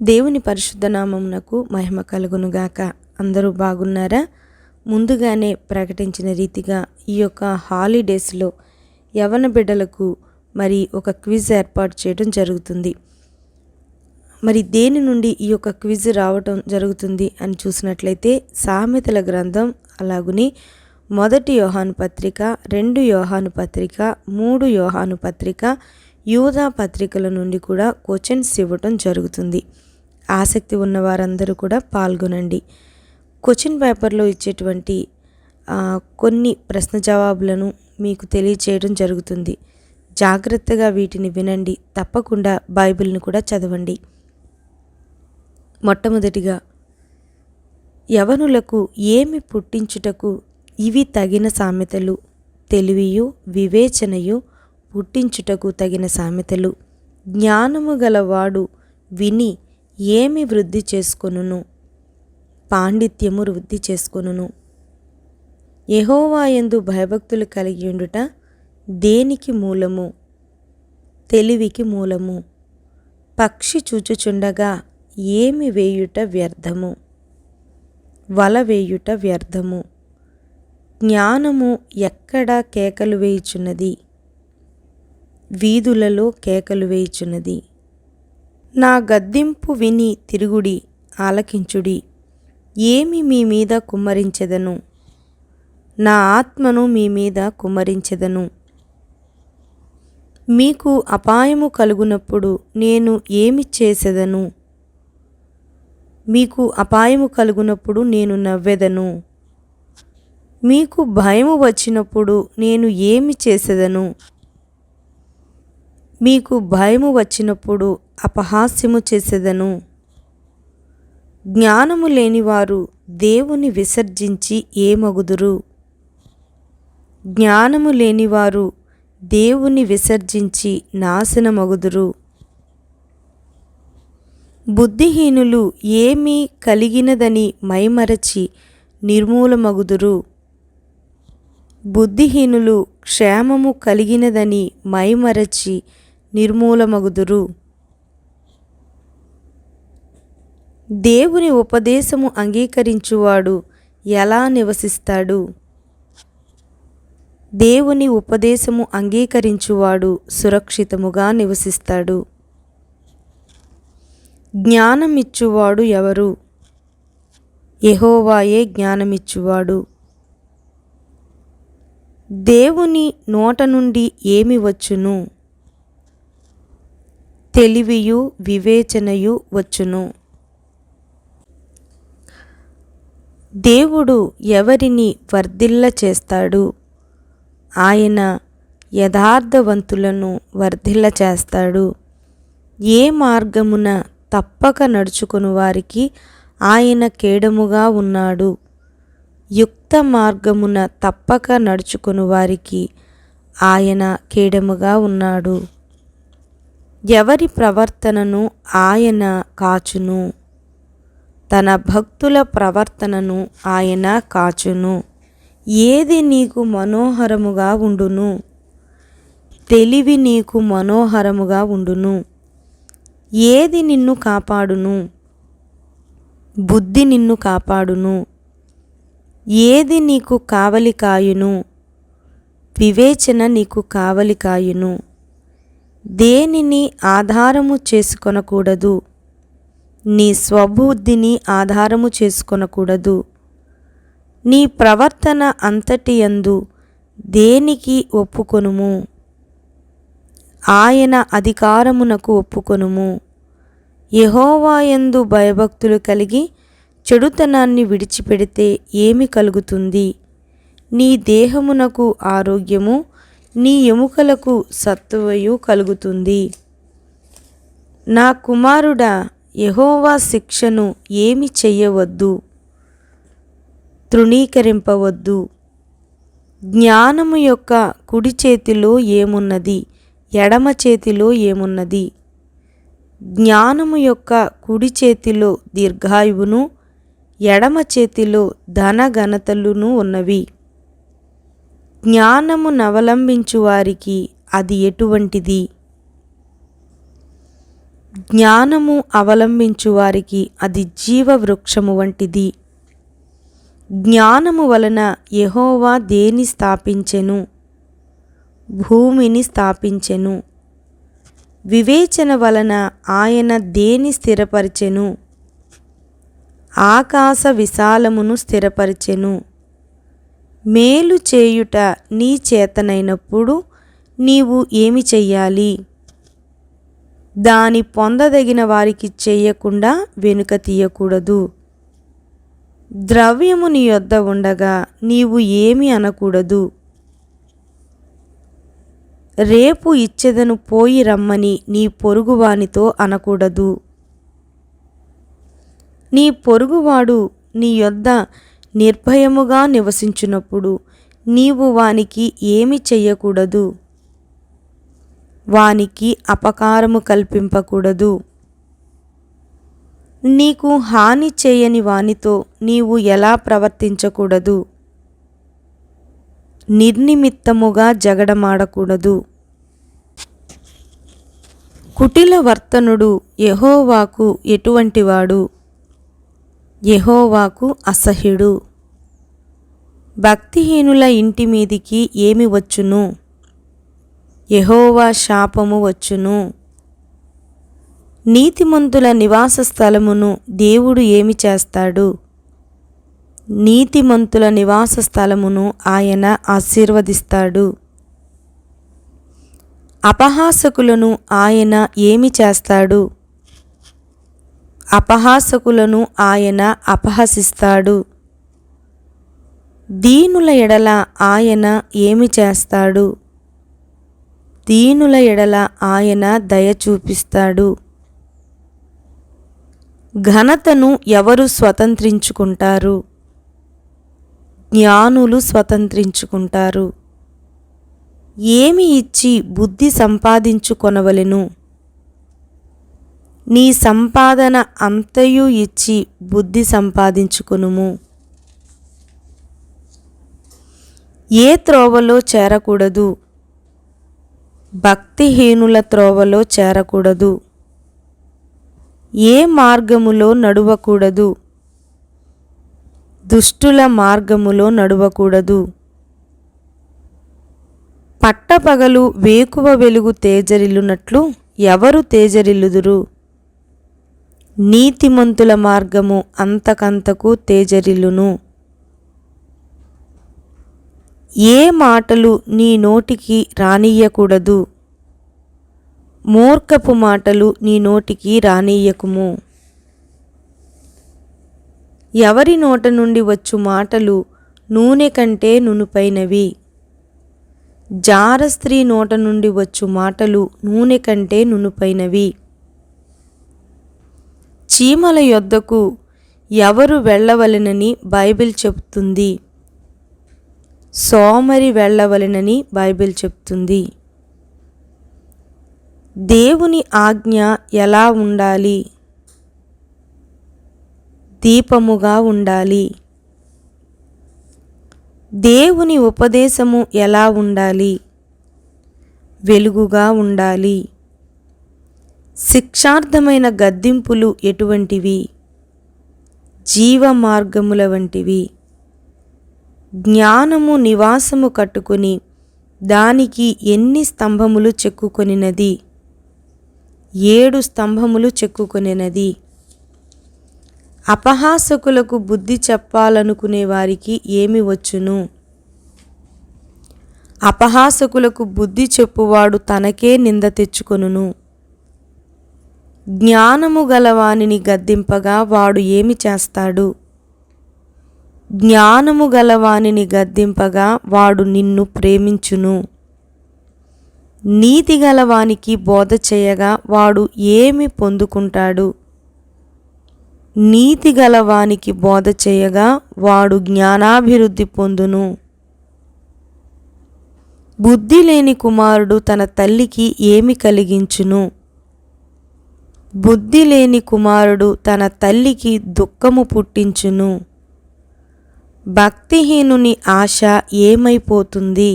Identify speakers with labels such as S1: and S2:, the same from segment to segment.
S1: దేవుని పరిశుద్ధ నామమునకు మహిమ కలుగునుగాక. అందరూ బాగున్నారా? ముందుగానే ప్రకటించిన రీతిగా ఈ యొక్క హాలిడేస్లో యవన బిడ్డలకు మరి ఒక క్విజ్ ఏర్పాటు చేయడం జరుగుతుంది. మరి దేని నుండి ఈ యొక్క క్విజ్ రావటం జరుగుతుంది అని చూసినట్లయితే సామెతల గ్రంథం, అలాగుని 1 యోహాను పత్రిక, 2 యోహాను పత్రిక, 3 యోహాను పత్రిక, యూదా పత్రికల నుండి కూడా క్వశ్చన్స్ ఇవ్వటం జరుగుతుంది. ఆసక్తి ఉన్న వారందరూ కూడా పాల్గొనండి. క్వశ్చన్ పేపర్లో ఇచ్చేటువంటి కొన్ని ప్రశ్న జవాబులను మీకు తెలియచేయడం జరుగుతుంది. జాగ్రత్తగా వీటిని వినండి. తప్పకుండా బైబిల్ని కూడా చదవండి. మొట్టమొదటిగా, యవనులకు ఏమి పుట్టించుటకు ఇవి తగిన సామెతలు? తెలివియు వివేచనయు పుట్టించుటకు తగిన సామెతలు. జ్ఞానము గలవాడు విని ఏమి వృద్ధి చేసుకొనును? పాండిత్యము వృద్ధి చేసుకొనును. యెహోవా యందు భయభక్తులు కలిగి ఉండుట దేనికి మూలము? తెలివికి మూలము. పక్షి చూచుచుండగా ఏమి వేయుట వ్యర్థము? వల వేయుట వ్యర్థము. జ్ఞానము ఎక్కడ కేకలు వేయుచున్నది? వీధులలో కేకలు వేయుచున్నది. నా గద్దింపు విని తిరుగుడి, ఆలకించుడి. ఏమి మీ మీద కుమ్మరించెదను? నా ఆత్మను మీ మీద కుమ్మరించెదను. మీకు అపాయము కలుగునప్పుడు నేను ఏమి చేసెదను? మీకు అపాయము కలుగునప్పుడు నేను నవ్వెదను. మీకు భయము వచ్చినప్పుడు నేను ఏమి చేసెదను? మీకు భయము వచ్చినప్పుడు అపహాస్యము చేసెదను. జ్ఞానము లేనివారు దేవుని విసర్జించి ఏమగుదురు? జ్ఞానము లేనివారు దేవుని విసర్జించి నాశనమగుదురు. బుద్ధిహీనులు ఏమీ కలిగినదని మైమరచి నిర్మూలమగుదురు. బుద్ధిహీనులు క్షేమము కలిగినదని మైమరచి నిర్మూలమగుదురు. దేవుని ఉపదేశము అంగీకరించువాడు ఎలా నివసిస్తాడు? దేవుని ఉపదేశము అంగీకరించువాడు సురక్షితముగా నివసిస్తాడు. జ్ఞానమిచ్చువాడు ఎవరు? యెహోవాయే జ్ఞానమిచ్చువాడు. దేవుని నోట నుండి ఏమి వచ్చును? తెలివియు వివేచనయు వచ్చును. దేవుడు ఎవరిని వర్ధిల్ల చేస్తాడు? ఆయన యథార్థవంతులను వర్ధిల్ల చేస్తాడు. ఏ మార్గమున తప్పక నడుచుకుని వారికి ఆయన కేడముగా ఉన్నాడు. యుక్త మార్గమున తప్పక నడుచుకుని వారికి ఆయన కేడముగా ఉన్నాడు. ఎవరి ప్రవర్తనను ఆయన కాచును? తన భక్తుల ప్రవర్తనను ఆయన కాచును. ఏది నీకు మనోహరముగా ఉండును? తెలివి నీకు మనోహరముగా ఉండును. ఏది నిన్ను కాపాడును? బుద్ధి నిన్ను కాపాడును. ఏది నీకు కావలి కాయును? వివేచన నీకు కావలి కాయును. దేనిని ఆధారము చేసుకొనకూడదు? నీ స్వబుద్ధిని ఆధారము చేసుకొనకూడదు. నీ ప్రవర్తన అంతటి యందు దేనికి ఒప్పుకొనుము? ఆయన అధికారమునకు ఒప్పుకొనుము. యెహోవా యందు భయభక్తులు కలిగి చెడుతనాన్ని విడిచిపెడితే ఏమి కలుగుతుంది? నీ దేహమునకు ఆరోగ్యము, నీ ఎముకలకు సత్తువయు కలుగుతుంది. నా కుమారుడా, యెహోవా శిక్షను ఏమి చెయ్యవద్దు, తృణీకరింపవద్దు. జ్ఞానము యొక్క కుడి చేతిలో ఏమున్నది? ఎడమ చేతిలో ఏమున్నది? జ్ఞానము యొక్క కుడి చేతిలో దీర్ఘాయువును, ఎడమ చేతిలో ధనఘనతలును ఉన్నవి. జ్ఞానమునవలంబించు వారికి అది ఎటువంటిది? జ్ఞానము అవలంబించు వారికి అది జీవవృక్షము వంటిది. జ్ఞానము వలన యెహోవా దేని స్థాపించెను? భూమిని స్థాపించెను. వివేచన వలన ఆయన దేని స్థిరపరిచెను? ఆకాశ విశాలమును స్థిరపరిచెను. మేలు చేయుట నీ చేతనైనప్పుడు నీవు ఏమి చెయ్యాలి? దాని పొందదగిన వారికి చెయ్యకుండా వెనుక తీయకూడదు. ద్రవ్యము నీ యొద్ద ఉండగా నీవు ఏమి అనకూడదు. రేపు ఇచ్చెదను పోయి రమ్మని నీ పొరుగువానితో అనకూడదు. నీ పొరుగువాడు నీ యొద్ద నిర్భయముగా నివసించున్నప్పుడు నీవు వానికి ఏమి చెయ్యకూడదు. వానికి అపకారము కల్పింపకూడదు. నీకు హాని చేయని వానితో నీవు ఎలా ప్రవర్తించకూడదు. నిర్నిమిత్తముగా జగడమాడకూడదు. కుటిల వర్తనుడు యెహోవాకు ఎటువంటివాడు? యెహోవాకు అసహ్యుడు. భక్తిహీనుల ఇంటి మీదికి ఏమి వచ్చును? యెహోవా శాపము వచ్చును. నీతిమంతుల నివాస స్థలమును దేవుడు ఏమి చేస్తాడు? నీతిమంతుల నివాస స్థలమును ఆయన ఆశీర్వదిస్తాడు. అపహాసకులను ఆయన ఏమి చేస్తాడు? అపహాసకులను ఆయన అపహసిస్తాడు. దీనుల ఎడల ఆయన ఏమి చేస్తాడు? దీనుల ఎడల ఆయన దయ చూపిస్తాడు. ఘనతను ఎవరు స్వతంత్రించుకుంటారు? జ్ఞానులు స్వతంత్రించుకుంటారు. ఏమి ఇచ్చి బుద్ధి సంపాదించుకొనవలెను? నీ సంపాదన అంతయు ఇచ్చి బుద్ధి సంపాదించుకొనుము. ఏ త్రోవలో చేరకూడదు? భక్తిహీనుల త్రోవలో చేరకూడదు. ఏ మార్గములో నడువకూడదు? దుష్టుల మార్గములో నడువకూడదు. పట్టపగలు వేకువ వెలుగు తేజరిల్లునట్లు ఎవరు తేజరిల్లుదురు? నీతిమంతుల మార్గము అంతకంతకు తేజరిల్లును. ఏ మాటలు నీ నోటికి రానియ్యకూడదు. మూర్ఖపు మాటలు నీ నోటికి రానియ్యకుము. ఎవరి నోట నుండి వచ్చు మాటలు నూనె కంటే నునుపైనవి. జారస్త్రీ నోట నుండి వచ్చు మాటలు నూనె కంటే నునుపైనవి. చీమల యొద్దకు ఎవరు వెళ్ళవలెనని బైబిల్ చెప్తుంది? సోమరి వెళ్ళవలెనని బైబిల్ చెప్తుంది. దేవుని ఆజ్ఞ ఎలా ఉండాలి? దీపముగా ఉండాలి. దేవుని ఉపదేశము ఎలా ఉండాలి? వెలుగుగా ఉండాలి. శిక్షార్థమైన గద్దింపులు ఎటువంటివి? జీవ మార్గముల వంటివి. జ్ఞానము నివాసము కట్టుకొని దానికి ఎన్ని స్తంభములు చెక్కుకొనినది? 7 స్తంభములు చెక్కుకొనినది. అపహాసకులకు బుద్ధి చెప్పాలనుకునే వారికి ఏమి వచ్చును? అపహాసకులకు బుద్ధి చెప్పువాడు తనకే నింద తెచ్చుకొనును. జ్ఞానము గలవానిని గద్దింపగా వాడు ఏమి చేస్తాడు? జ్ఞానము గలవానిని గద్దింపగా వాడు నిన్ను ప్రేమించును. నీతి గలవానికి బోధ చేయగా వాడు ఏమి పొందుకుంటాడు? నీతి గలవానికి బోధ చేయగా వాడు జ్ఞానాభివృద్ధి పొందును. బుద్ధి లేని కుమారుడు తన తల్లికి ఏమి కలిగించును? బుద్ధి లేని కుమారుడు తన తల్లికి దుఃఖము పుట్టించును. భక్తిహీనుని ఆశ ఏమైపోతుంది?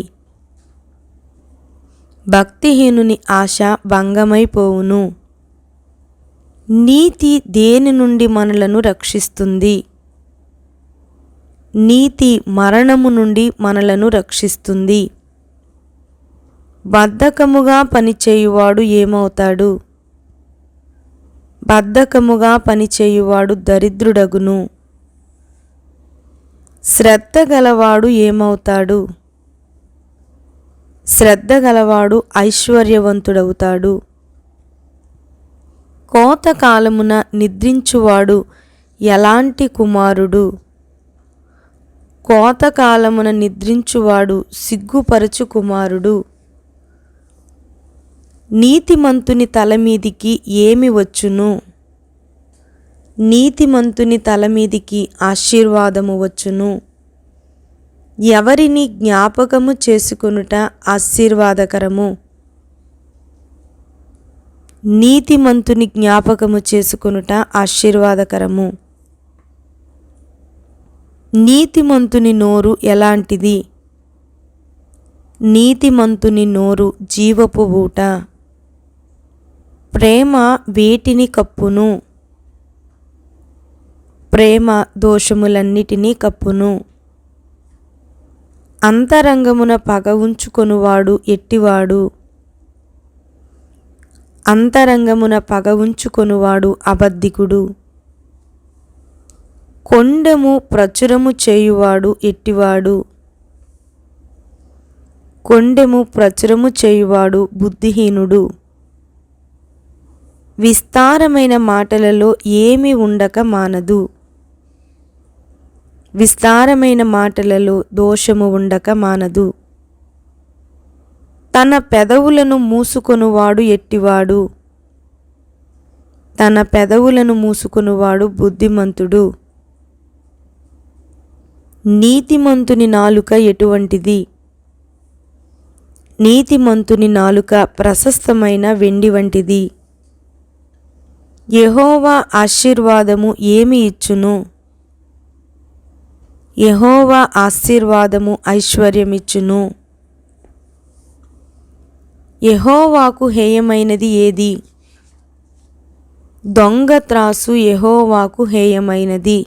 S1: భక్తిహీనుని ఆశ భంగమైపోవును. నీతి దేని నుండి మనలను రక్షిస్తుంది? నీతి మరణము నుండి మనలను రక్షిస్తుంది. బద్ధకముగా పనిచేయువాడు ఏమవుతాడు? బద్ధకముగా పనిచేయువాడు దరిద్రుడగును. శ్రద్ధ గలవాడు ఏమవుతాడు? శ్రద్ధ గలవాడు ఐశ్వర్యవంతుడవుతాడు. కోతకాలమున నిద్రించువాడు ఎలాంటి కుమారుడు? కోతకాలమున నిద్రించువాడు సిగ్గుపరచు కుమారుడు. నీతిమంతుని తల మీదికి ఏమి వచ్చును? నీతిమంతుని తల మీదికి ఆశీర్వాదము వచ్చును. ఎవరిని జ్ఞాపకము చేసుకొనుట ఆశీర్వాదకరము? నీతిమంతుని జ్ఞాపకము చేసుకొనుట ఆశీర్వాదకరము. నీతిమంతుని నోరు ఎలాంటిది? నీతిమంతుని నోరు జీవపు ఊట. ప్రేమ వేటిని కప్పును? ప్రేమ దోషములన్నిటినీ కప్పును. అంతరంగమున పగ ఉంచుకొనువాడు ఎట్టివాడు? అంతరంగమున పగ ఉంచుకొనువాడు అబద్ధికుడు. కొండెము ప్రచురము చేయువాడు ఎట్టివాడు? కొండెము ప్రచురము చేయువాడు బుద్ధిహీనుడు. విస్తారమైన మాటలలో ఏమి ఉండక మానదు. విస్తారమైన మాటలలో దోషము ఉండక మానదు. తన పెదవులను మూసుకొనువాడు ఎట్టివాడు? తన పెదవులను మూసుకొనువాడు బుద్ధిమంతుడు. నీతిమంతుని నాలుక ఎటువంటిది? నీతిమంతుని నాలుక ప్రశస్తమైన వెండి వంటిది. యెహోవా ఆశీర్వాదము ఏమి ఇచ్చును? యెహోవా ఆశీర్వాదము ఐశ్వర్యమిచ్చును. యెహోవాకు హేయమైనది ఏది? దొంగ త్రాసు యెహోవాకు హేయమైనది.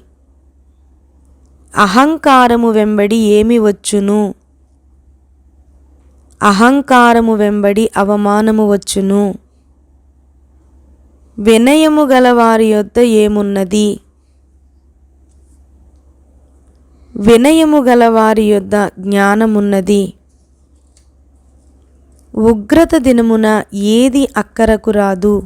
S1: అహంకారము వెంబడి ఏమి వచ్చును? అహంకారము వెంబడి అవమానము వచ్చును. వినయము గల వారి యొద్ద ఏమున్నది? వినయము గల వారి యొద్ద జ్ఞానమున్నది. ఉగ్రత దినమున ఏది అక్కరకు రాదు?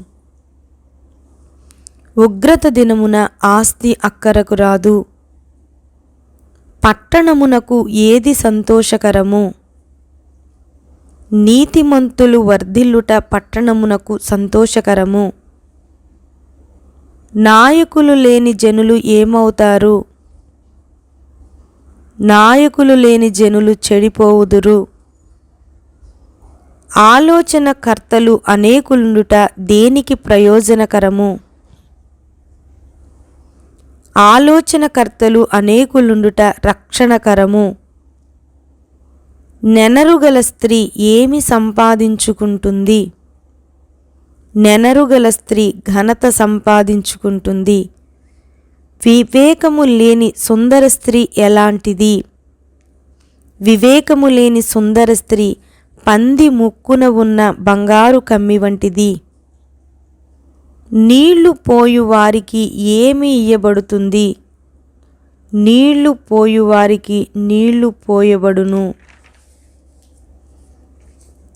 S1: ఉగ్రత దినమున ఆస్తి అక్కరకు రాదు. పట్టణమునకు ఏది సంతోషకరము? నీతిమంతులు వర్ధిల్లుట పట్టణమునకు సంతోషకరము. నాయకులు లేని జనులు ఏమవుతారు? నాయకులు లేని జనులు చెడిపోవుదురు. ఆలోచనకర్తలు అనేకులుండుట దేనికి ప్రయోజనకరము? ఆలోచనకర్తలు అనేకులుండుట రక్షణకరము. నెనరుగల స్త్రీ ఏమి సంపాదించుకుంటుంది? నెనరుగల స్త్రీ ఘనత సంపాదించుకుంటుంది. వివేకము లేని సుందర స్త్రీ ఎలాంటిది? వివేకము లేని సుందర స్త్రీ పంది ముక్కున ఉన్న బంగారు కమ్మి వంటిది. నీళ్లు పోయు వారికి ఏమి ఇయ్యబడుతుంది? నీళ్లు పోయు వారికి నీళ్లు పోయబడును.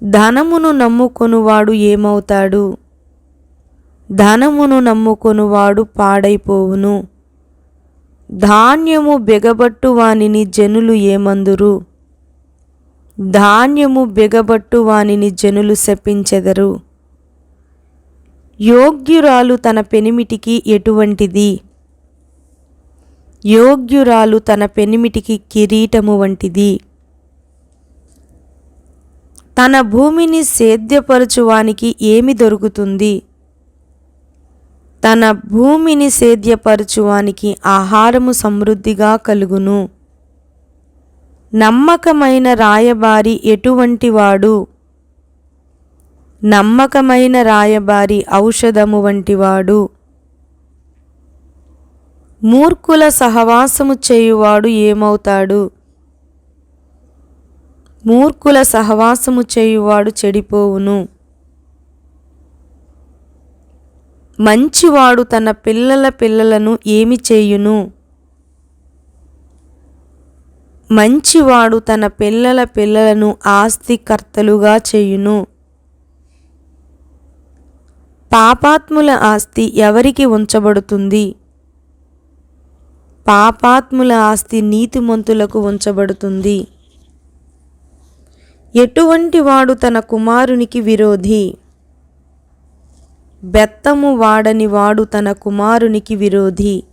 S1: ధనమును నమ్ముకొనువాడు ఏమవుతాడు? ధనమును నమ్ముకొనువాడు పాడైపోవును. ధాన్యము బెగబట్టు వానిని జనులు ఏమందురు? ధాన్యము బెగబట్టు వానిని జనులు శపించెదరు. యోగ్యురాలు తన పెనిమిటికి ఎటువంటిది? యోగ్యురాలు తన పెనిమిటికి కిరీటము వంటిది. తన భూమిని సేద్యపరచువానికి ఏమి దొరుకుతుంది? తన భూమిని సేద్యపరచువానికి ఆహారము సమృద్ధిగా కలుగును. నమ్మకమైన రాయబారి ఎటువంటి వాడు? నమ్మకమైన రాయబారి ఔషధము వంటివాడు. మూర్ఖుల సహవాసము చేయువాడు ఏమవుతాడు? మూర్ఖుల సహవాసము చేయువాడు చెడిపోవును. మంచివాడు తన పిల్లల పిల్లలను ఏమి చేయును? మంచివాడు తన పిల్లల పిల్లలను ఆస్తికర్తలుగా చేయును. పాపాత్ముల ఆస్తి ఎవరికి ఉంచబడుతుంది? పాపాత్ముల ఆస్తి నీతిమంతులకు ఉంచబడుతుంది. ఎటువంటి వాడు తన కుమారునికి విరోధి? బెత్తము వాడని వాడు తన కుమారునికి విరోధి.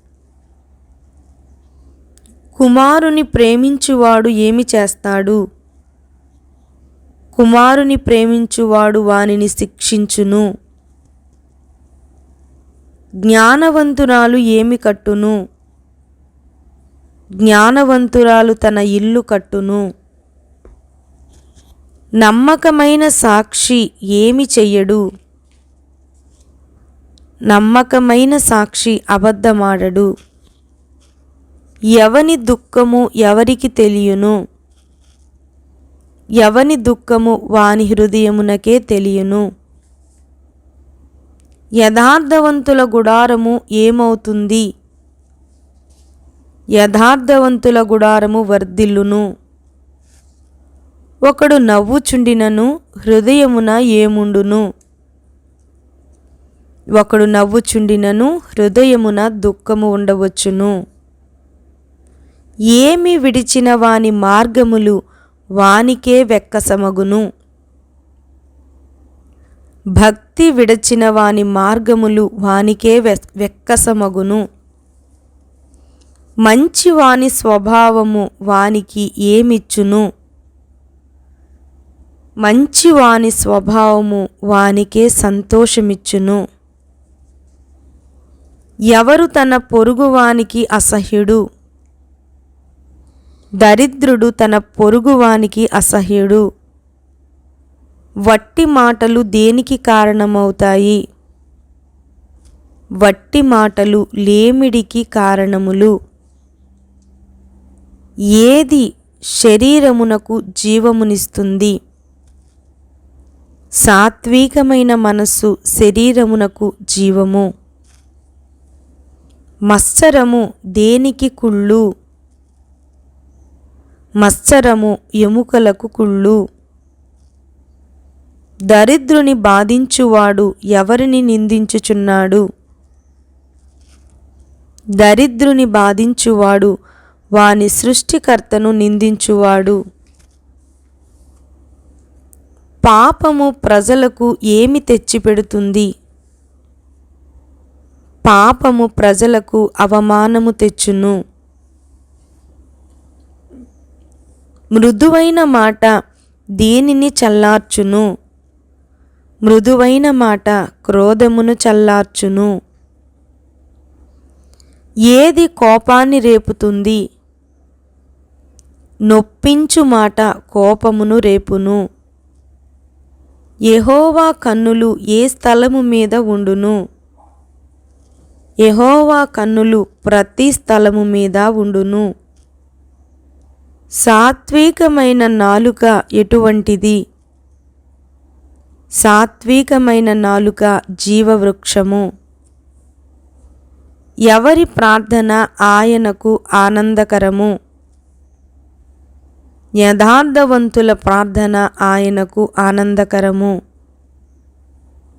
S1: కుమారుని ప్రేమించువాడు ఏమి చేస్తాడు? కుమారుని ప్రేమించువాడు వానిని శిక్షించును. జ్ఞానవంతురాలు ఏమి కట్టును? జ్ఞానవంతురాలు తన ఇల్లు కట్టును. నమ్మకమైన సాక్షి ఏమి చెయ్యడు? నమ్మకమైన సాక్షి అబద్ధమాడడు. ఎవని దుఃఖము ఎవరికి తెలియను? ఎవని దుఃఖము వాని హృదయమునకే తెలియను. యథార్థవంతుల గుడారము ఏమవుతుంది? యథార్థవంతుల గుడారము వర్ధిల్లును. ఒకడు నవ్వుచుండినను హృదయమున ఏముండును? ఒకడు నవ్వుచుండినను హృదయమున దుఃఖము ఉండవచ్చును. ఏమి విడిచిన వాని మార్గములు వానికే వెక్కసమగును. భక్తి విడచిన వాని మార్గములు వానికే వెక్కసమగును. మంచి వాని స్వభావము వానికి ఏమిచ్చును? మంచి వాని స్వభావము వానికే సంతోషమిచ్చును. ఎవరు తన పొరుగువానికి అసహ్యుడు? దరిద్రుడు తన పొరుగువానికి అసహ్యుడు. వట్టి మాటలు దేనికి కారణమవుతాయి? వట్టి మాటలు లేమిడికి కారణములు. ఏది శరీరమునకు జీవమునిస్తుంది? సాత్వికమైన మనస్సు శరీరమునకు జీవము. మత్సరము దేనికి కుళ్ళు? మత్సరము ఎముకలకు కుళ్ళు. దరిద్రుని బాధించువాడు ఎవరిని నిందించుచున్నాడు? దరిద్రుని బాధించువాడు వాని సృష్టికర్తను నిందించువాడు. పాపము ప్రజలకు ఏమి తెచ్చిపెడుతుంది? పాపము ప్రజలకు అవమానము తెచ్చును. మృదువైన మాట దేనిని చల్లార్చును? మృదువైన మాట క్రోధమును చల్లార్చును. ఏది కోపాన్ని రేపుతుంది? నొప్పించు మాట కోపమును రేపును. యెహోవా కన్నులు ఏ స్థలము మీద ఉండును? యెహోవా కన్నులు ప్రతి స్థలము మీద ఉండును. సాత్వికమైన నాలుక ఎటువంటిది? సాత్వికమైన నాలుక జీవవృక్షము. ఎవరి ప్రార్థన ఆయనకు ఆనందకరము? యథార్థవంతుల ప్రార్థన ఆయనకు ఆనందకరము.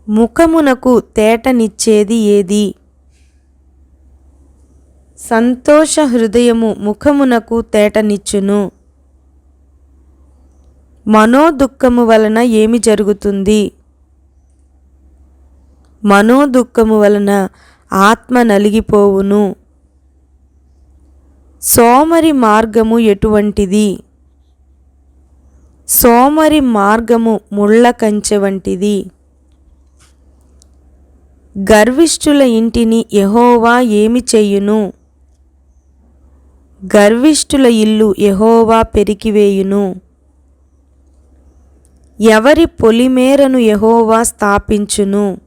S1: ముఖమునకు తేటనిచ్చేది ఏది? సంతోష హృదయము ముఖమునకు తేటనిచ్చును. మనోదుఃఖము వలన ఏమి జరుగుతుంది? మనోదుఃఖము వలన ఆత్మ నలిగిపోవును. సోమరి మార్గము ఎటువంటిది? సోమరి మార్గము ముళ్ళ కంచె వంటిది. గర్విష్ఠుల ఇంటిని యెహోవా ఏమి చెయ్యును? గర్విష్ఠుల ఇల్లు యెహోవా పెరికివేయును. ఎవరి పొలిమేరను యెహోవా స్థాపించును?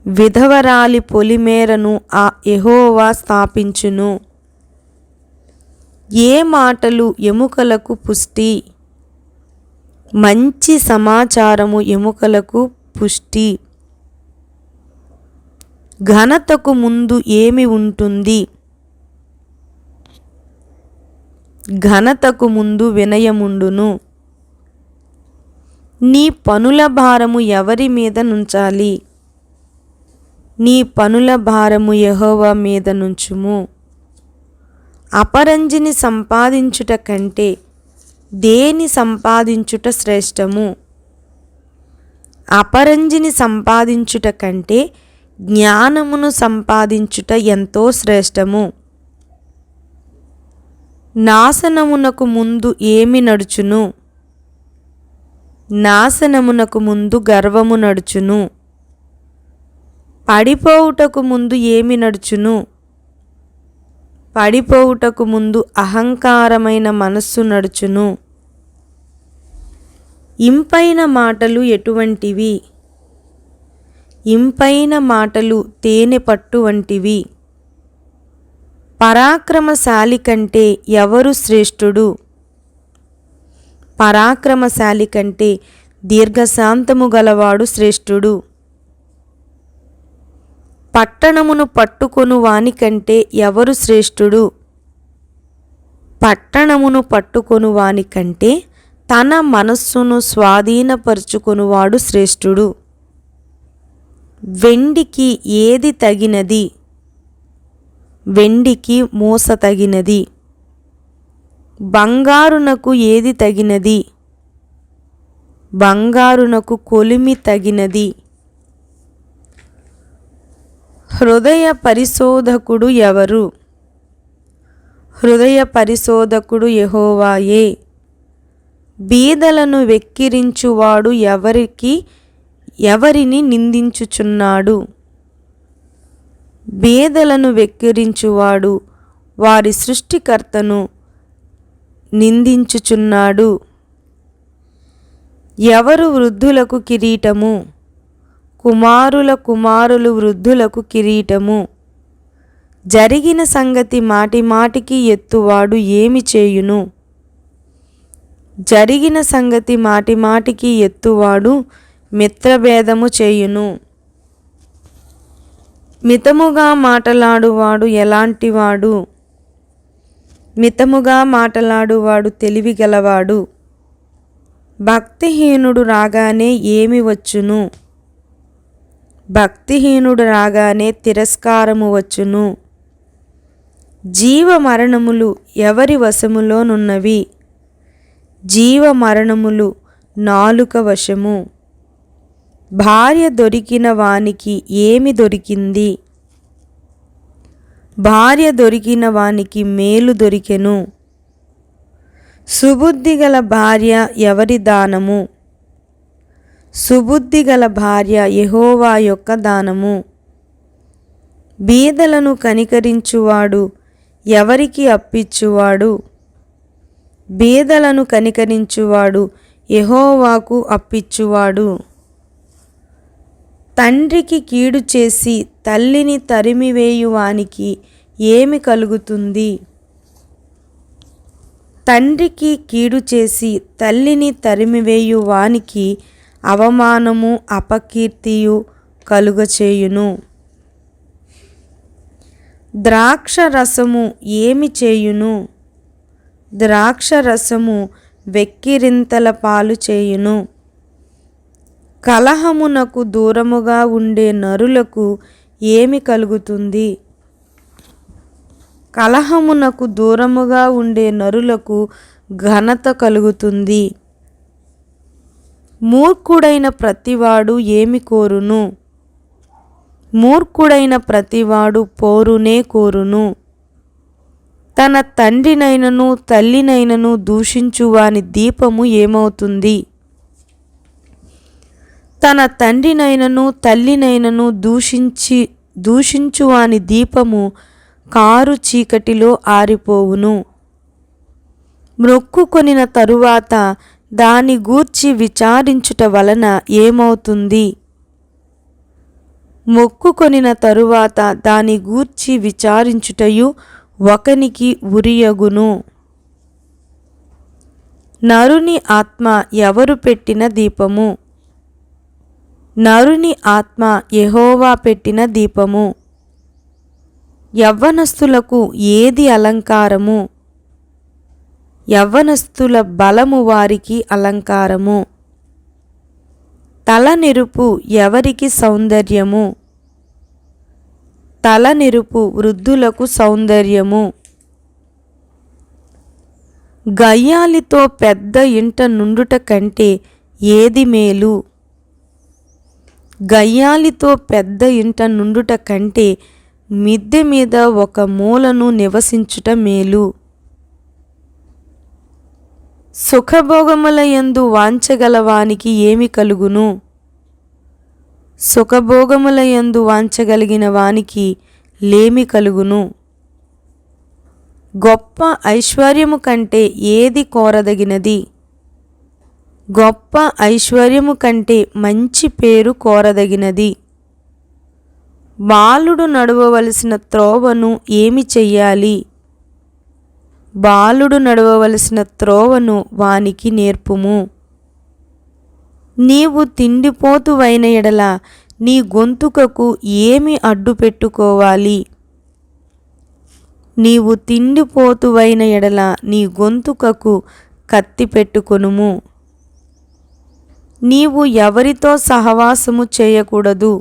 S1: విధవరాలి పొలిమేరను ఆ యెహోవా స్థాపించును. ఏ మాటలు ఎముకలకు పుష్టి, మంచి సమాచారము ఎముకలకు పుష్టి. ఘనతకు ముందు ఏమి ఉంటుంది? ఘనతకు ముందు వినయముండును. నీ పనుల భారము ఎవరి మీద నుంచాలి? నీ పనుల భారము యెహోవా మీద నుంచుము. అపరంజిని సంపాదించుట కంటే దేని సంపాదించుట శ్రేష్టము? అపరంజిని సంపాదించుట కంటే జ్ఞానమును సంపాదించుట ఎంతో శ్రేష్టము. నాశనమునకు ముందు ఏమి నడుచును? నాశనమునకు ముందు గర్వము నడుచును. పడిపోవుటకు ముందు ఏమి నడుచును? పడిపోవుటకు ముందు అహంకారమైన మనస్సు నడుచును. ఇంపైన మాటలు ఎటువంటివి? ఇంపైన మాటలు తేనె పట్టు వంటివి. పరాక్రమశాలి కంటే ఎవరు శ్రేష్ఠుడు? పరాక్రమశాలి కంటే దీర్ఘశాంతము గలవాడు శ్రేష్ఠుడు. పట్టణమును పట్టుకొను వానికంటే ఎవరు శ్రేష్ఠుడు? పట్టణమును పట్టుకొను వానికంటే తన మనస్సును స్వాధీనపరుచుకొనువాడు శ్రేష్ఠుడు. వెండికి ఏది తగినది? వెండికి మోస తగినది. బంగారునకు ఏది తగినది? బంగారునకు కొలిమి తగినది. హృదయ పరిశోధకుడు ఎవరు? హృదయ పరిశోధకుడు యెహోవాయే. బీదలను వెక్కిరించువాడు ఎవరిని నిందించుచున్నాడు? బీదలను వెక్కిరించువాడు వారి సృష్టికర్తను నిందించుచున్నాడు. ఎవరు వృద్ధులకు కిరీటము? కుమారులు వృద్ధులకు కిరీటము. జరిగిన సంగతి మాటిమాటికి ఎత్తువాడు ఏమి చేయును? జరిగిన సంగతి మాటిమాటికి ఎత్తువాడు మిత్రభేదము చేయును. మితముగా మాటలాడువాడు ఎలాంటివాడు? మితముగా మాటలాడువాడు తెలివిగలవాడు. భక్తిహీనుడు రాగానే ఏమి వచ్చును? భక్తిహీనుడు రాగానే తిరస్కారము వచ్చును. జీవ మరణములు ఎవరి వశములోనున్నవి? జీవ మరణములు నాలుక వశము. భార్య దొరికిన వానికి ఏమి దొరికింది? భార్య దొరికిన వానికి మేలు దొరికెను. సుబుద్ధిగల భార్య ఎవరి దానము? సుబుద్ధిగల భార్య యెహోవా యొక్క దానము. బీదలను కనికరించువాడు ఎవరికి అప్పిచ్చువాడు? బీదలను కనికరించువాడు యెహోవాకు అప్పిచ్చువాడు. తండ్రికి కీడు చేసి తల్లిని తరిమివేయువానికి ఏమి కలుగుతుంది? తండ్రికి కీడు చేసి తల్లిని తరిమివేయువానికి అవమానము అపకీర్తియు కలుగచేయును. ద్రాక్ష రసము ఏమి చేయును? ద్రాక్ష రసము వెక్కిరింతల పాలు చేయును. కలహమునకు దూరముగా ఉండే నరులకు ఏమి కలుగుతుంది? కలహమునకు దూరముగా ఉండే నరులకు ఘనత కలుగుతుంది. మూర్ఖుడైన ప్రతివాడు ఏమి కోరును? మూర్ఖుడైన ప్రతివాడు పోరునే కోరును. తన తండ్రినైనను తల్లినైనను దూషించువాని దీపము ఏమవుతుంది? తన తండ్రినైనను తల్లినైనను దూషించువాని దీపము కారు చీకటిలో ఆరిపోవును. మ్రొక్కుకొనిన తరువాత దాని గూర్చి విచారించుట వలన ఏమవుతుంది? మొక్కుకొనిన తరువాత దాని గూర్చి విచారించుటయు ఒకనికి ఉరియగును. నరుని ఆత్మ ఎవరు పెట్టిన దీపము? నరుని ఆత్మ యెహోవా పెట్టిన దీపము. యవ్వనస్తులకు ఏది అలంకారము? యవ్వనస్తుల బలము వారికి అలంకారము. తలనెరుపు ఎవరికి సౌందర్యము? తలనెరుపు వృద్ధులకు సౌందర్యము. గయ్యాలితో పెద్ద ఇంట నుండుట కంటే ఏది మేలు? గయ్యాలితో పెద్ద ఇంట నుండుట కంటే మిద్దె మీద ఒక మూలను నివసించుట మేలు. సుఖభోగములయందు వాంఛగలవానికి ఏమి కలుగును? సుఖభోగములయందు వాంఛగలిగిన వానికి లేమి కలుగును. గొప్ప ఐశ్వర్యము కంటే ఏది కోరదగినది? గొప్ప ఐశ్వర్యము కంటే మంచి పేరు కోరదగినది. బాలుడు నడవవలసిన త్రోవను ఏమి చెయ్యాలి? బాలుడు నడవవలసిన త్రోవను వానికి నేర్పుము. నీవు తిండిపోతువైన ఎడల నీ గొంతుకకు ఏమి అడ్డు పెట్టుకోవాలి? నీవు తిండిపోతువైన ఎడల నీ గొంతుకకు కత్తి పెట్టుకొనుము. నీవు ఎవరితో సహవాసము చేయకూడదు?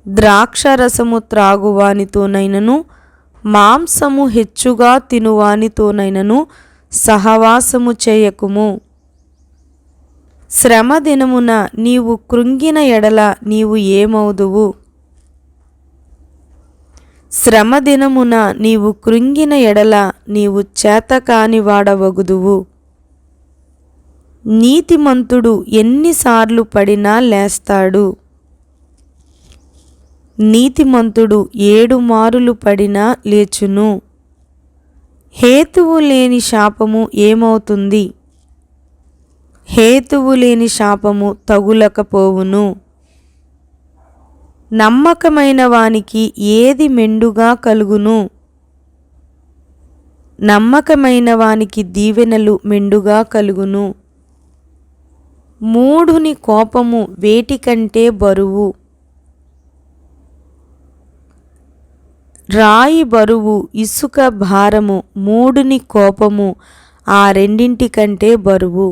S1: ద్రాక్షరసము త్రాగువానితోనైనను మాంసము హెచ్చుగా తినువానితోనైనను సహవాసము చేయకుము. శ్రమ దినమున నీవు కృంగిన ఎడల నీవు ఏమవుదువు? శ్రమ దినమున నీవు కృంగిన ఎడల నీవు చేతకాని వాడవగుదువు. నీతిమంతుడు ఎన్నిసార్లు పడినా లేస్తాడు. నీతిమంతుడు 7 మారులు పడినా లేచును. హేతువు లేని శాపము ఏమవుతుంది? హేతువు లేని శాపము తగులకపోవును. నమ్మకమైన వానికి ఏది మెండుగా కలుగును? నమ్మకమైన వానికి దీవెనలు మెండుగా కలుగును. మూఢుని కోపము వేటికంటే బరువు. రాయి బరువు, ఇసుక భారము, మూఢుని కోపము ఆ రెండింటికంటే బరువు.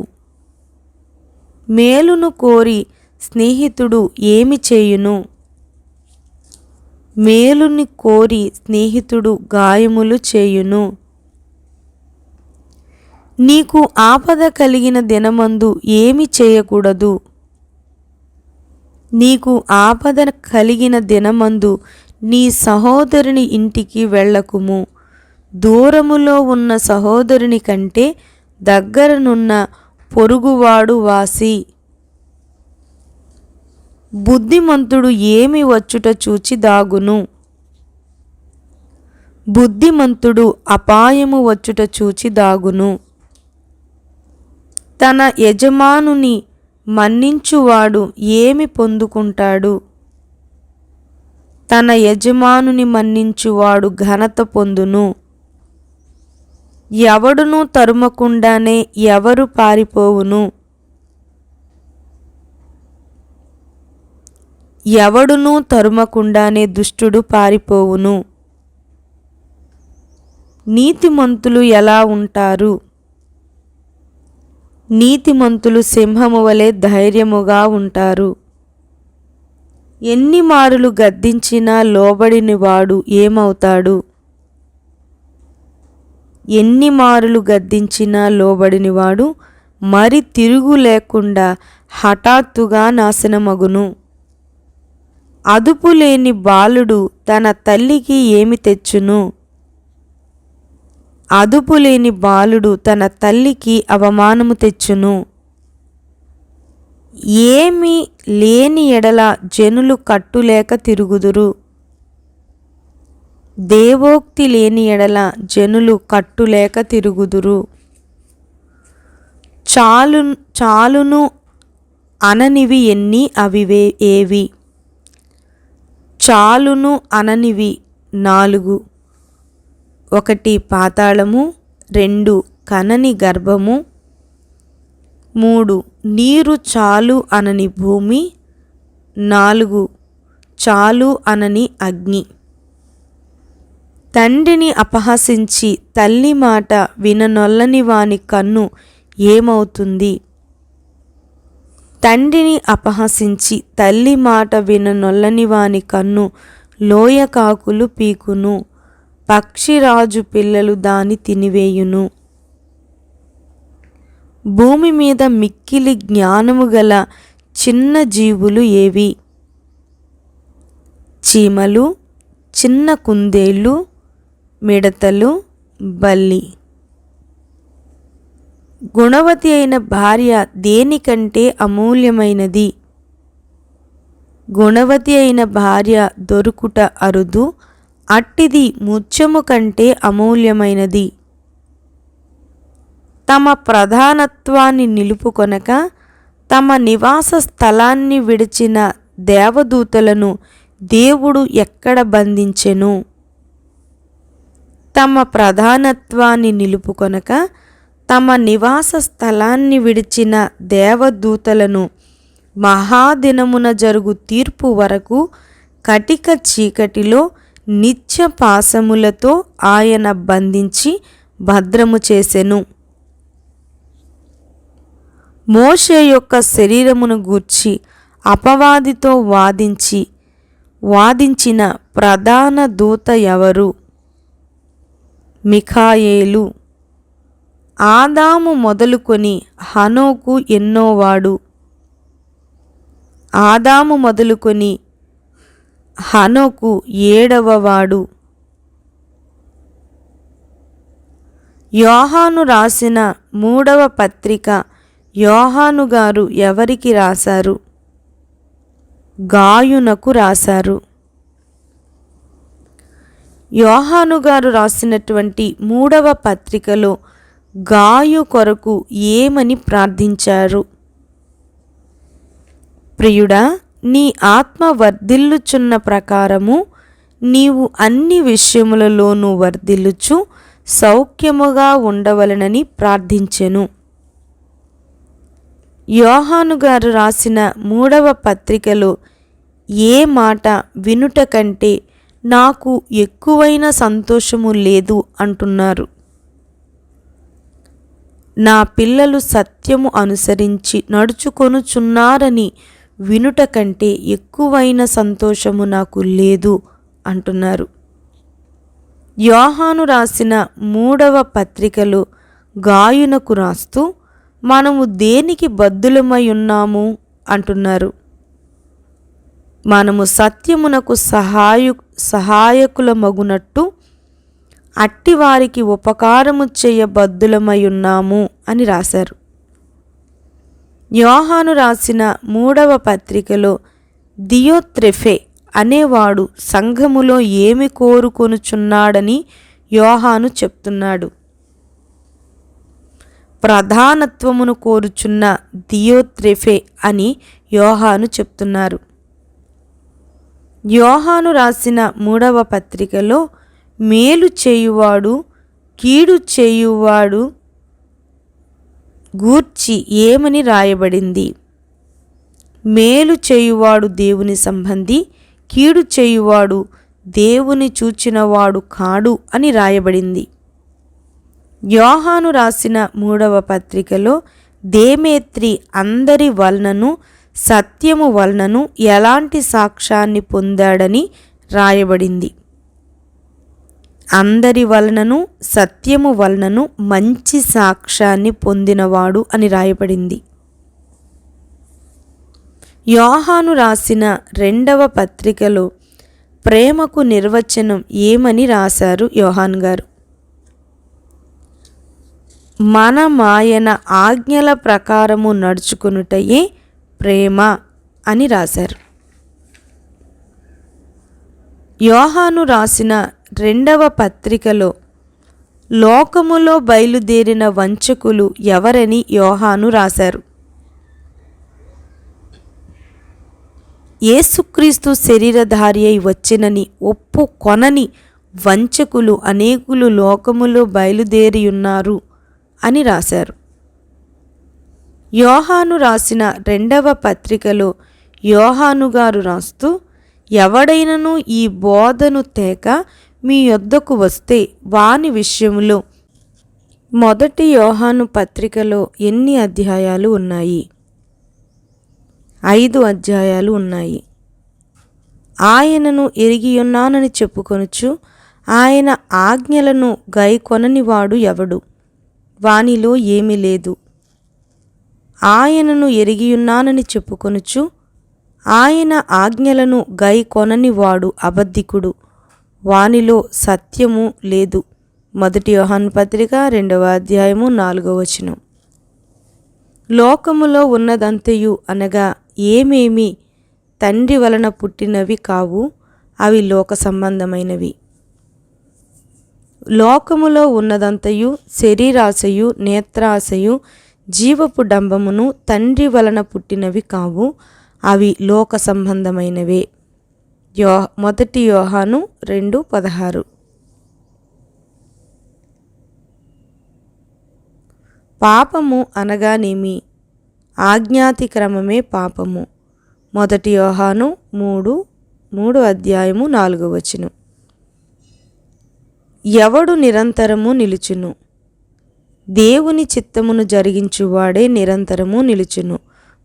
S1: మేలును కోరి స్నేహితుడు ఏమి చేయును? మేలుని కోరి స్నేహితుడు గాయములు చేయును. నీకు ఆపద కలిగిన దినమందు ఏమి చేయకూడదు? నీకు ఆపద కలిగిన దినమందు నీ సహోదరుని ఇంటికి వెళ్ళకుము. దూరములో ఉన్న సహోదరుని కంటే దగ్గరనున్న పొరుగువాడు వాసి. బుద్ధిమంతుడు ఏమి వచ్చుట చూచి దాగును? బుద్ధిమంతుడు అపాయము వచ్చుట చూచి దాగును. తన యజమానుని మన్నించువాడు ఏమి పొందుకుంటాడు? తన యజమానుని మన్నించువాడు ఘనత పొందును. ఎవడునూ తరుమకుండానే ఎవరు పారిపోవును? ఎవడునూ తరుమకుండానే దుష్టుడు పారిపోవును. నీతిమంతులు ఎలా ఉంటారు? నీతిమంతులు సింహము వలె ధైర్యముగా ఉంటారు. ఎన్ని మారులు గద్దించినా లోబడిన వాడు ఏమవుతాడు? ఎన్ని మారులు గద్దించినా లోబడినవాడు మరి తిరుగు లేకుండా హఠాత్తుగా నాశనమగును. అదుపులేని బాలుడు తన తల్లికి ఏమి తెచ్చును? అదుపులేని బాలుడు తన తల్లికి అవమానము తెచ్చును. ఏమీ లేని ఎడల జనులు కట్టులేక తిరుగుదురు. దేవోక్తి లేని ఎడల జనులు కట్టులేక తిరుగుదురు. చాలును అననివి ఎన్ని అవివే ఏవి? చాలును అననివి 4. 1 పాతాళము, 2 కనని గర్భము, 3 నీరు చాలు అనని భూమి, 4 చాలు అనని అగ్ని. తండ్రిని అపహసించి తల్లి మాట విననొల్లని వాని కన్ను ఏమవుతుంది? తండ్రిని అపహసించి తల్లి మాట విననొల్లని వాని కన్ను లోయ కాకులు పీకును, పక్షిరాజు పిల్లలు దాని తినివేయును. భూమి మీద మిక్కిలి జ్ఞానము గల చిన్న జీవులు ఏవి? చీమలు, చిన్న కుందేళ్ళు, మిడతలు, బల్లి. గుణవతి అయిన భార్య దేనికంటే అమూల్యమైనది? గుణవతి అయిన భార్య దొరుకుట అరుదు, అట్టిది ముత్యము కంటే అమూల్యమైనది. తమ ప్రధానత్వాన్ని నిలుపుకొనక తమ నివాస స్థలాన్ని విడిచిన దేవదూతలను దేవుడు ఎక్కడ బంధించెను? తమ ప్రధానత్వాన్ని నిలుపుకొనక తమ నివాస స్థలాన్ని విడిచిన దేవదూతలను మహాదినమున జరుగు తీర్పు వరకు కటిక చీకటిలో నిత్య పాశములతో ఆయన బంధించి భద్రము చేసెను. మోషే యొక్క శరీరమును గూర్చి అపవాదితో వాదించిన ప్రధాన దూత ఎవరు? మిఖాయేలు. ఆదాము మొదలుకొని హనోకు ఎన్నోవాడు? ఆదాము మొదలుకొని హనోకు 7వ వాడు. యోహాను రాసిన 3వ పత్రిక యోహాను గారు ఎవరికి రాశారు? గాయునకు రాశారు. యోహాను గారు రాసినటువంటి 3వ పత్రికలో గాయు కొరకు ఏమని ప్రార్థించారు? ప్రియుడా, నీ ఆత్మ వర్ధిల్లుచున్న ప్రకారము నీవు అన్ని విషయములలోనూ వర్ధిల్లుచు సౌఖ్యముగా ఉండవలనని ప్రార్థించెను. యోహాను గారు రాసిన 3వ పత్రికలో ఏ మాట వినుట కంటే నాకు ఎక్కువైన సంతోషము లేదు అంటున్నారు. నా పిల్లలు సత్యము అనుసరించి నడుచుకొనుచున్నారని వినుట కంటే ఎక్కువైన సంతోషము నాకు లేదు అంటున్నారు. యోహాను రాసిన 3వ పత్రికలో గాయునకు రాస్తూ మనము దేనికి బద్ధులమై ఉన్నాము అంటున్నారు. మనము సత్యమునకు సహాయకులమగునట్టు అట్టివారికి ఉపకారము చేయ బద్ధులమై ఉన్నాము అని రాశారు. యోహాను రాసిన 3వ పత్రికలో దియోత్రెఫే అనేవాడు సంఘములో ఏమి కోరుకొనుచున్నాడని యోహాను చెప్తున్నాడు. ప్రధానత్వమును కోరుచున్న దియోత్రెఫే అని యోహాను చెప్తున్నారు. యోహాను రాసిన 3వ పత్రికలో మేలు చేయువాడు కీడు చేయువాడు గూర్చి ఏమని రాయబడింది? మేలు చేయువాడు దేవుని సంబంధి, కీడు చేయువాడు దేవుని చూచినవాడు కాడు అని రాయబడింది. యోహాను రాసిన 3వ పత్రికలో దేమేత్రి అందరి వలనను సత్యము వలనను ఎలాంటి సాక్ష్యాన్ని పొందాడని రాయబడింది. అందరి వలనను సత్యము వలనను మంచి సాక్ష్యాన్ని పొందినవాడు అని రాయబడింది. యోహాను రాసిన 2వ పత్రికలో ప్రేమకు నిర్వచనం ఏమని రాశారు యోహాను గారు? మనమాయన ఆజ్ఞల ప్రకారము నడుచుకొనుటయే ప్రేమ అని రాశారు. యోహాను రాసిన 2వ పత్రికలో లోకములో బయలుదేరిన వంచకులు ఎవరని యోహాను రాశారు? యేసుక్రీస్తు శరీరధారి అయి వచ్చినని ఒప్పుకొనని వంచకులు అనేకులు లోకములో బయలుదేరియున్నారు అని రాశారు. యోహాను రాసిన 2వ పత్రికలో యోహాను గారు రాస్తూ, ఎవడైనను ఈ బోధను తేక మీ యొద్దకు వస్తే వాని విషయంలో. మొదటి యోహాను పత్రికలో ఎన్ని అధ్యాయాలు ఉన్నాయి? 5 అధ్యాయాలు ఉన్నాయి. ఆయనను ఎరిగియున్నానని చెప్పుకొనుచు ఆయన ఆజ్ఞలను గైకొననివాడు ఎవడు? వానిలో ఏమీ లేదు. ఆయనను ఎరిగియున్నానని చెప్పుకొనుచు ఆయన ఆజ్ఞలను గైకొననివాడు అబద్ధికుడు, వానిలో సత్యము లేదు. మొదటి యోహాను పత్రిక 2వ అధ్యాయము 4వ వచనం. లోకములో ఉన్నదంతయు అనగా ఏమేమి తండ్రి వలన పుట్టినవి కావు, అవి లోక సంబంధమైనవి. లోకములో ఉన్నదంతయు శరీరాశయు నేత్రాశయు జీవపు డంబమును తండ్రి వలన పుట్టినవి కావు, అవి లోక సంబంధమైనవే. మొదటి యోహాను 2:16. పాపము అనగానేమి? ఆజ్ఞాతిక్రమమే పాపము. మొదటి యోహాను 3 అధ్యాయము 4వ వచనం. ఎవడు నిరంతరము నిలుచును? దేవుని చిత్తమును జరిగించువాడే నిరంతరము నిలుచును.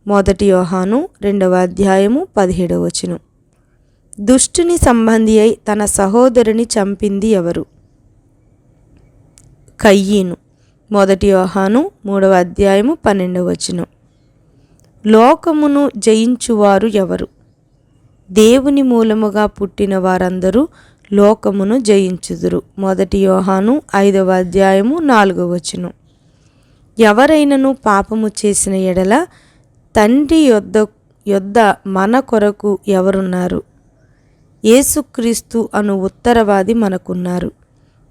S1: మొదటి యోహాను 2వ అధ్యాయము 17వ వచనం. దుష్టుని సంబంధి అయి తన సహోదరుని చంపింది ఎవరు? కయ్యీను. మొదటి యోహాను 3వ అధ్యాయము 12వ వచనం. లోకమును జయించువారు ఎవరు? దేవుని మూలముగా పుట్టిన వారందరూ లోకమును జయించుదురు. మొదటి యోహాను 5వ అధ్యాయము 4వ వచనం. ఎవరైనను పాపము చేసిన ఎడల తండ్రి యొద్ద మన కొరకు ఎవరున్నారు? యేసుక్రీస్తు అను ఉత్తరవాది మనకున్నారు.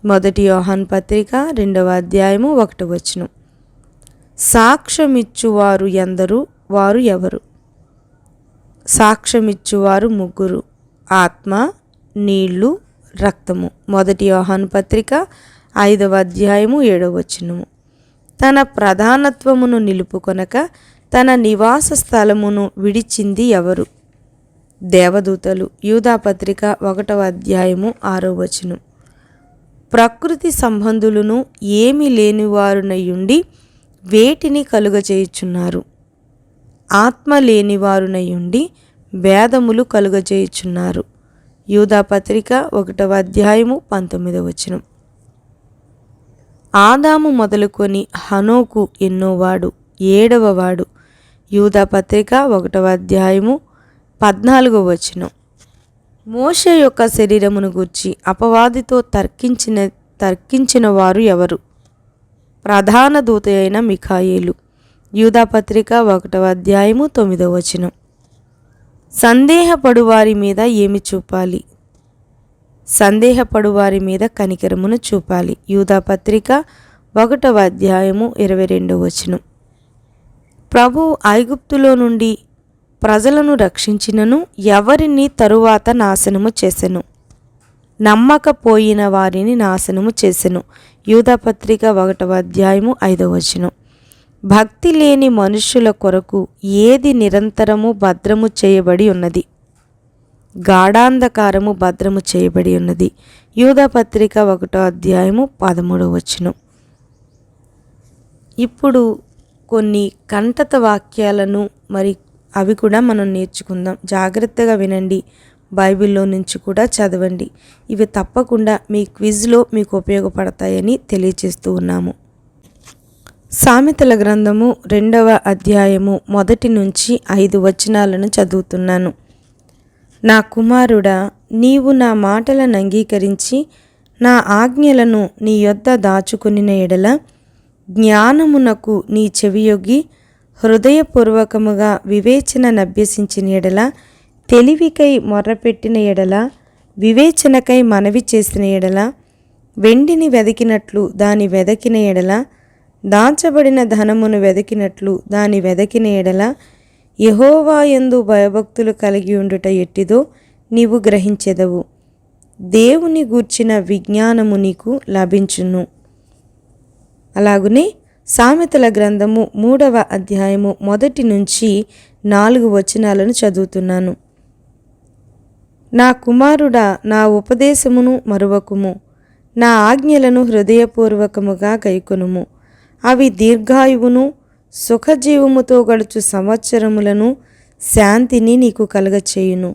S1: మొదటి యోహాను పత్రిక 2వ అధ్యాయము 1వ వచనం. సాక్ష్యమిచ్చువారు ఎందరు? వారు ఎవరు? సాక్ష్యమిచ్చువారు 3: ఆత్మ, నీళ్లు, రక్తము. మొదటి యోహాను పత్రిక 5వ అధ్యాయము 7వ వచనము. తన ప్రధానత్వమును నిలుపుకొనక తన నివాస స్థలమును విడిచింది ఎవరు? దేవదూతలు. యూదా పత్రిక 1వ అధ్యాయము 6వ వచనం. ప్రకృతి సంబంధులను ఏమి లేనివారునయుండి వేటిని కలుగజేయుచున్నారు? ఆత్మ లేనివారునయుండి భేదములు కలుగజేయుచున్నారు. యూదా పత్రిక 1వ అధ్యాయము 19వ వచనం. ఆదాము మొదలుకొని హనోకు ఎన్నోవాడు? 7వ వాడు. యూదా పత్రిక 1వ అధ్యాయము 14వ వచనం. మోషే యొక్క శరీరమును గూర్చి అపవాదితో తర్కించిన వారు ఎవరు? ప్రధాన దూత అయిన మిఖాయేలు. యూదా పత్రిక 1వ అధ్యాయము 9వ వచనం. సందేహపడు వారి మీద ఏమి చూపాలి? సందేహపడు వారి మీద కనికరమును చూపాలి. యూదా పత్రిక 1వ అధ్యాయము 22వ వచనం. ప్రభు ఐగుప్తులో నుండి ప్రజలను రక్షించినను ఎవరిని తరువాత నాశనము చేసెను? నమ్మకపోయిన వారిని నాశనము చేసెను. యూదా పత్రిక 1వ అధ్యాయము 5వ వచనం. భక్తి లేని మనుష్యుల కొరకు ఏది నిరంతరము భద్రము చేయబడి ఉన్నది? గాఢాంధకారము భద్రము చేయబడి ఉన్నది. యూదా పత్రిక 1వ అధ్యాయము 13వ వచనం. ఇప్పుడు కొన్ని కంటత వాక్యాలను అవి కూడా మనం నేర్చుకుందాం. జాగ్రత్తగా వినండి. బైబిల్లో నుంచి కూడా చదవండి. ఇవి తప్పకుండా మీ క్విజ్లో మీకు ఉపయోగపడతాయని తెలియజేస్తూ ఉన్నాము. సామెతల గ్రంథము 2వ అధ్యాయము 1 నుంచి 5 వచనాలను చదువుతున్నాను. నా కుమారుడా, నీవు నా మాటలను అంగీకరించి నా ఆజ్ఞలను నీ యొద్ద దాచుకొనిన ఎడల, జ్ఞానమునకు నీ చెవియొగ్గి హృదయపూర్వకముగా వివేచన నభ్యసించిన ఎడల, తెలివికై మొర్రపెట్టిన ఎడల, వివేచనకై మనవి చేసిన ఎడల, వెండిని వెదికినట్లు దాని వెదకిన ఎడల, దాచబడిన ధనమును వెదికినట్లు దాని వెదకిన ఎడల, యెహోవా యందు భయభక్తులు కలిగి ఉండుట ఎట్టిదో నీవు గ్రహించెదవు. దేవుని గూర్చిన విజ్ఞానము నీకు లభించును. అలాగునే సామెతల గ్రంథము 3వ అధ్యాయము 1 నుంచి 4 వచనాలను చదువుతున్నాను. నా కుమారుడా, నా ఉపదేశమును మరువకుము, నా ఆజ్ఞలను హృదయపూర్వకముగా గైకొనుము. అవి దీర్ఘాయువును సుఖజీవముతో గడుచు సంవత్సరములను శాంతిని నీకు కలగచేయును.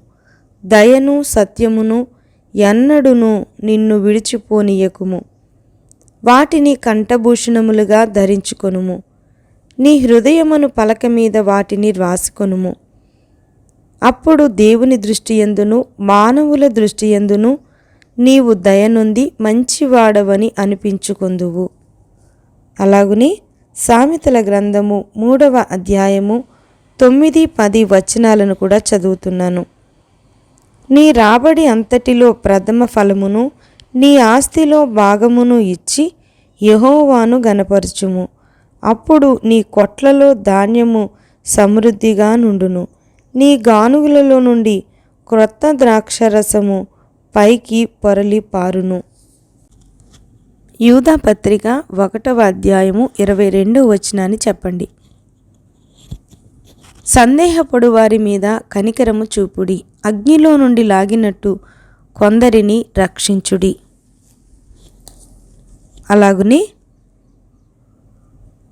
S1: దయను సత్యమును ఎన్నడును నిన్ను విడిచిపోనీయకుము. వాటిని కంఠభూషణములుగా ధరించుకొనుము. నీ హృదయమును పలక మీద వాటిని రాసుకొనుము. అప్పుడు దేవుని దృష్టియందును మానవుల దృష్టియందును నీవు దయనొంది మంచివాడవని అనిపించుకొందువు. అలాగునే సామెతల గ్రంథము 3వ అధ్యాయము 9, 10 వచనాలను కూడా చదువుతున్నాను. నీ రాబడి అంతటిలో ప్రథమ ఫలమును నీ ఆస్తిలో భాగమును ఇచ్చి యెహోవాను గనపరచుము. అప్పుడు నీ కొట్లలో ధాన్యము సమృద్ధిగా నుండును. నీ గానుగులలో నుండి క్రొత్త ద్రాక్షరసము పైకి పొరలి పారును. యూదా పత్రిక 1వ అధ్యాయము 22వ వచనాన్ని చెప్పండి. సందేహపడు వారి మీద కనికరము చూపుడి, అగ్నిలో నుండి లాగినట్టు కొందరిని రక్షించుడి. అలాగునే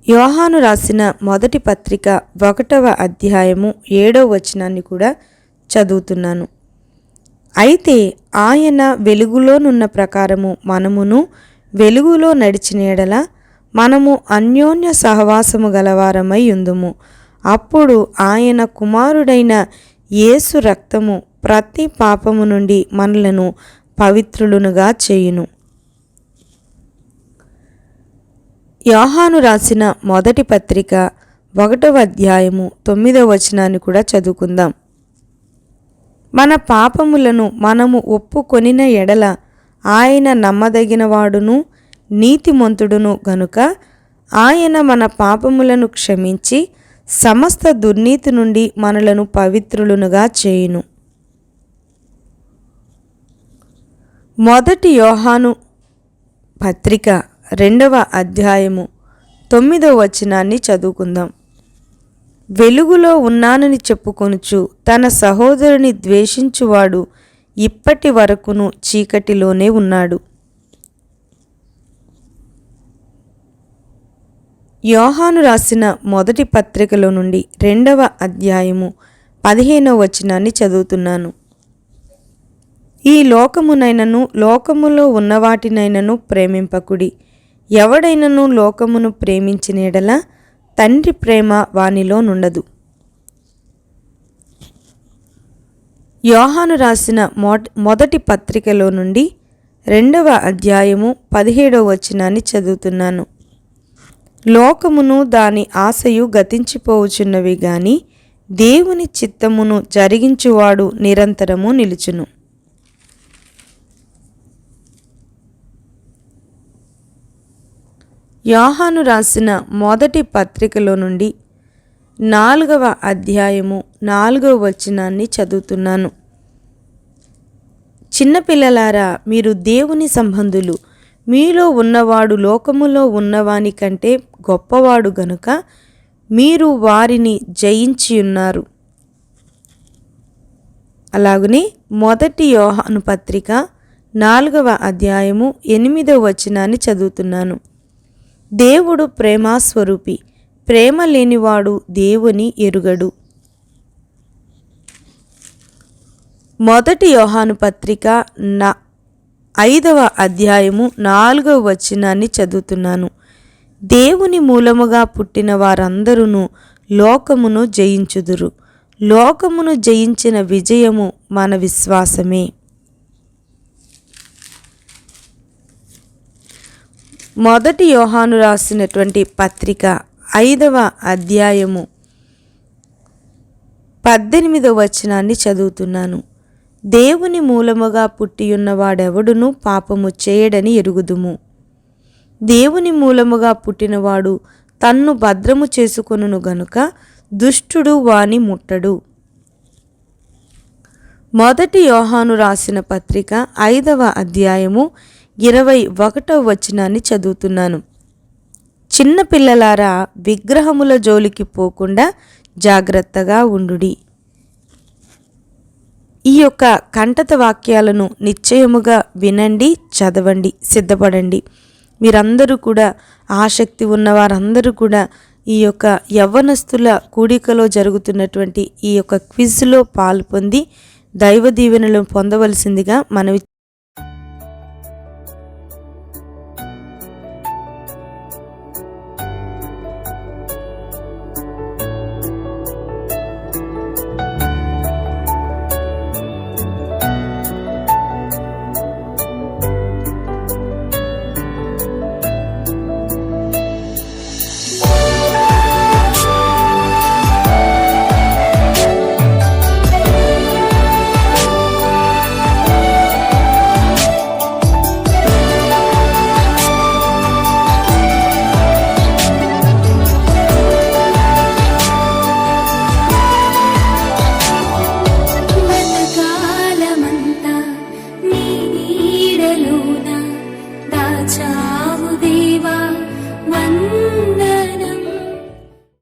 S1: యోహాను రాసిన మొదటి పత్రిక 1వ అధ్యాయము 7వ వచనాన్ని కూడా చదువుతున్నాను. అయితే ఆయన వెలుగులోనున్న ప్రకారము మనమును వెలుగులో నడిచిన యెడల మనము అన్యోన్య సహవాసము గలవారమై ఉందుము. అప్పుడు ఆయన కుమారుడైన యేసు రక్తము ప్రతి పాపము నుండి మనలను పవిత్రులునుగా చేయును. యోహాను రాసిన మొదటి పత్రిక 1వ అధ్యాయము 9వ వచనాన్ని కూడా చదువుకుందాం. మన పాపములను మనము ఒప్పుకొనిన ఎడల ఆయన నమ్మదగినవాడును నీతిమంతుడును గనుక ఆయన మన పాపములను క్షమించి సమస్త దుర్నీతి నుండి మనలను పవిత్రులునుగా చేయును. మొదటి యోహాను పత్రిక 2వ అధ్యాయము 9వ వచనాన్ని చదువుకుందాం. వెలుగులో ఉన్నానని చెప్పుకొనుచు తన సహోదరుని ద్వేషించువాడు ఇప్పటి వరకును చీకటిలోనే ఉన్నాడు. యోహాను రాసిన మొదటి పత్రికలో నుండి 2వ అధ్యాయము 15వ వచనాన్ని చదువుతున్నాను. ఈ లోకమునైనను లోకములో ఉన్నవాటినైనను ప్రేమింపకుడి. ఎవడైనను లోకమును ప్రేమించిన యెడల తండ్రి ప్రేమ వానిలో నుండదు. యోహాను రాసిన మొదటి పత్రికలో నుండి 2వ అధ్యాయము 17వ వచనాన్ని చదువుతున్నాను. లోకమును దాని ఆశయు గతించిపోవుచున్నవి గాని దేవుని చిత్తమును జరిగించువాడు నిరంతరము నిలుచును. యోహాను రాసిన మొదటి పత్రికలో నుండి 4వ అధ్యాయము 4వ వచనాన్ని చదువుతున్నాను. చిన్నపిల్లలారా, మీరు దేవుని సంబంధులు, మీలో ఉన్నవాడు లోకములో ఉన్నవాని కంటే గొప్పవాడు గనుక మీరు వారిని జయించి ఉన్నారు. అలాగనే మొదటి యోహాను పత్రిక 4వ అధ్యాయము 8వ వచనాన్ని చదువుతున్నాను. దేవుడు ప్రేమాస్వరూపి, ప్రేమ లేనివాడు దేవుని ఎరుగడు. మొదటి యోహాను పత్రిక 5వ అధ్యాయము 4వ వచనాన్ని చదువుతున్నాను. దేవుని మూలముగా పుట్టిన వారందరూ లోకమును జయించుదురు. లోకమును జయించిన విజయము మన విశ్వాసమే. మొదటి యోహాను రాసినటువంటి పత్రిక 5వ అధ్యాయము 18వ వచనాన్ని చదువుతున్నాను. దేవుని మూలముగా పుట్టియున్నవాడెవడును పాపము చేయడని ఎరుగుదుము. దేవుని మూలముగా పుట్టినవాడు తన్ను భద్రము చేసుకొనును గనుక దుష్టుడు వాని ముట్టడు. మొదటి యోహాను రాసిన పత్రిక 5వ అధ్యాయము 21వ వచనాన్ని చదువుతున్నాను. చిన్నపిల్లలారా, విగ్రహముల జోలికి పోకుండా జాగ్రత్తగా ఉండుడి. ఈ యొక్క కంటత వాక్యాలను నిశ్చయముగా వినండి, చదవండి, సిద్ధపడండి. మీరందరూ కూడా, ఆసక్తి ఉన్నవారందరూ కూడా ఈ యొక్క యవ్వనస్తుల కూడికలో జరుగుతున్నటువంటి ఈ యొక్క క్విజ్లో పాలు పొంది దైవ దీవెనలు పొందవలసిందిగా మనవి